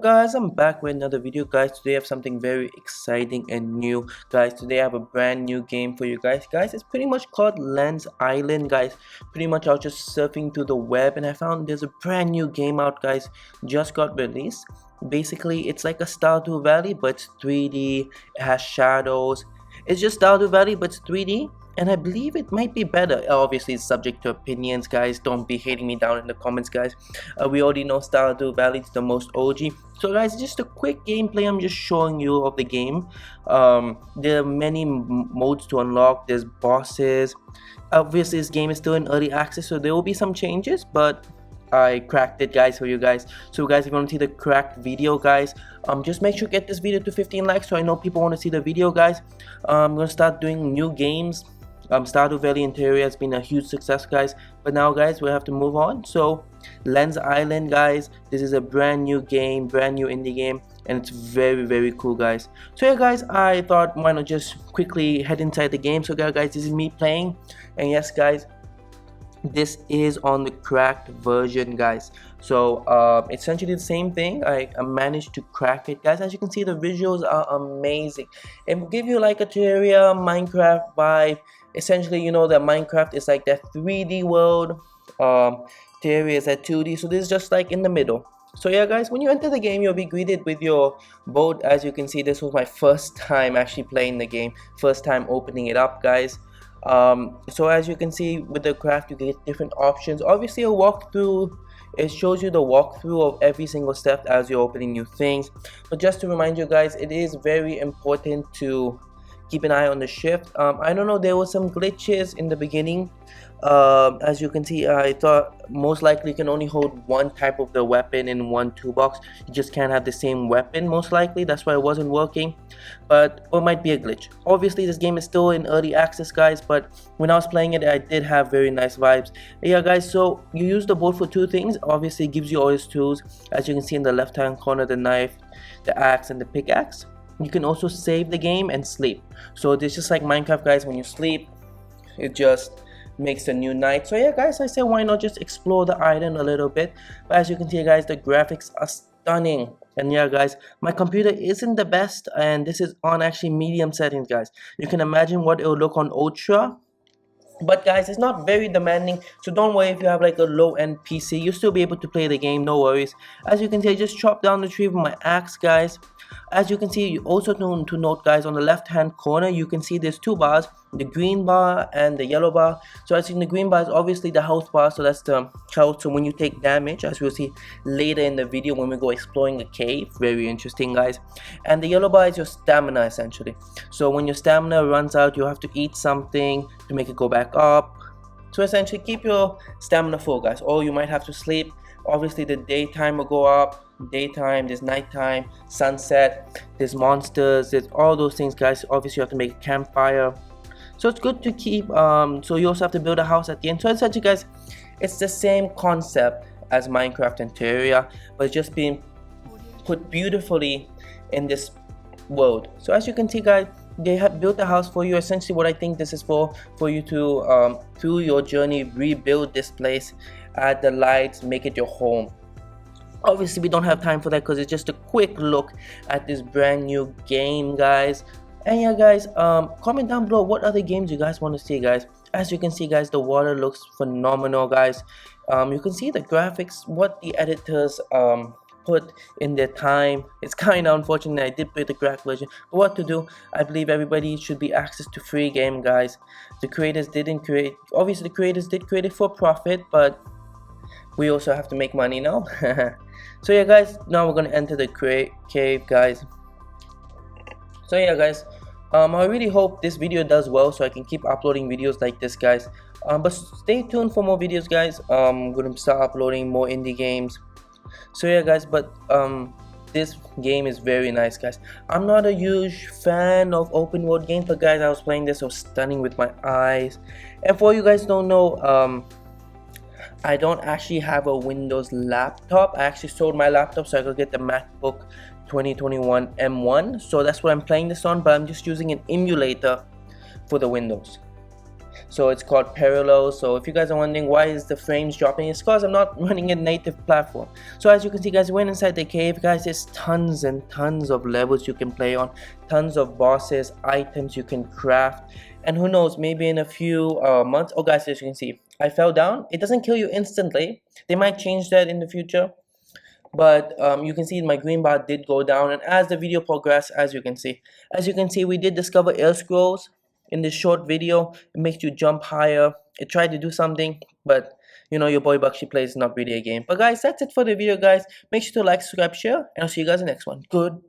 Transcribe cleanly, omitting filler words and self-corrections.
up guys, I'm back with another video guys. Today I have something very exciting and new guys. Today I have a brand new game for you guys. It's pretty much called Lens Island guys. Pretty much I was just surfing through the web and I found there's a brand new game out guys, just got released. Basically it's like a Stardew Valley but it's 3D, it has shadows. It's just Stardew Valley but it's 3D, and I believe it might be better. Obviously it's subject to opinions guys, don't be hating me down in the comments guys. We already know Stardew Valley is the most OG. So guys, just a quick gameplay I'm just showing you of the game. There are many modes to unlock, there's bosses. Obviously this game is still in early access, so there will be some changes, but I cracked it guys for you guys. So guys, if you want to see the cracked video guys, just make sure to get this video to 15 likes so I know people want to see the video guys. I'm gonna start doing new games. Stardew Valley Interior has been a huge success guys, but now guys we have to move on. So Lens Island guys, this is a brand new game, brand new indie game, and it's very cool guys. So yeah guys, I thought why not just quickly head inside the game. So guys, this is me playing, and yes guys, this is on the cracked version guys. So essentially the same thing. I managed to crack it guys. As you can see, the visuals are amazing. It will give you like a Terraria Minecraft vibe. Essentially, you know that Minecraft is like that 3D world, Terraria is at 2D, so this is just like in the middle. So yeah guys, when you enter the game you'll be greeted with your boat. As you can see, this was my first time actually playing the game, first time opening it up guys. So as you can see with the craft, you get different options. Obviously a walkthrough, it shows you the walkthrough of every single step as you're opening new things. But just to remind you guys, it is very important to keep an eye on the shift. I don't know, there were some glitches in the beginning. As you can see, I thought most likely you can only hold one type of the weapon in one toolbox. You just can't have the same weapon most likely, that's why it wasn't working. But it might be a glitch. Obviously this game is still in early access guys, but when I was playing it I did have very nice vibes. Yeah guys, so you use the boat for two things. Obviously it gives you all these tools. As you can see in the left hand corner, the knife, the axe, and the pickaxe. You can also save the game and sleep. So it's just like Minecraft guys, when you sleep it just makes a new night. So yeah guys, I say why not just explore the island a little bit. But as you can see guys, the graphics are stunning. And yeah guys, my computer isn't the best, and this is on actually medium settings guys. You can imagine what it will look on ultra. But guys, it's not very demanding, so don't worry if you have like a low-end PC, you'll still be able to play the game, no worries. As you can see, I just chopped down the tree with my axe guys. As you can see, you also need to note guys, on the left hand corner you can see there's two bars, the green bar and the yellow bar. So as in the green bar is obviously the health bar, so that's the health. So when you take damage, as we'll see later in the video when we go exploring a cave, very interesting guys. And the yellow bar is your stamina essentially. So when your stamina runs out, you have to eat something to make it go back up. So essentially keep your stamina full guys, or you might have to sleep. Obviously the daytime will go up, daytime, there's nighttime, sunset, there's monsters, there's all those things guys. Obviously you have to make a campfire, so it's good to keep. So you also have to build a house at the end. So essentially guys, it's the same concept as Minecraft and Terraria, but it's just being put beautifully in this world. So as you can see guys, they have built a house for you. Essentially what I think this is for you to through your journey rebuild this place, add the lights, make it your home. Obviously we don't have time for that because it's just a quick look at this brand new game guys. And yeah guys, comment down below what other games you guys want to see guys. As you can see guys, the water looks phenomenal guys. You can see the graphics, what the editors put in their time. It's kind of unfortunate I did play the cracked version, but what to do, I believe everybody should be access to free game guys. The creators didn't create, obviously the creators did create it for profit, but we also have to make money now. So yeah guys, now we're gonna enter the cave guys. So yeah guys, I really hope this video does well so I can keep uploading videos like this guys. But stay tuned for more videos guys. I'm gonna start uploading more indie games. So yeah guys, but this game is very nice guys. I'm not a huge fan of open world games, but guys, I was playing this, so stunning with my eyes. And for you guys don't know, I don't actually have a Windows laptop. I actually sold my laptop so I could get the MacBook 2021 M1. So that's what I'm playing this on, but I'm just using an emulator for the Windows. So it's called parallel. So if you guys are wondering why is the frames dropping, it's because I'm not running a native platform. So as you can see guys, we went inside the cave guys. There's tons and tons of levels you can play on, tons of bosses, items you can craft, and who knows, maybe in a few months. Oh guys, as you can see, I fell down. It doesn't kill you instantly. They might change that in the future, but you can see my green bar did go down. And as the video progressed, as you can see, we did discover air scrolls in this short video. It makes you jump higher. It tried to do something, but you know, your boy Bakshi plays not really a game. But guys, that's it for the video guys. Make sure to like, subscribe, share, and I'll see you guys in the next one. Good.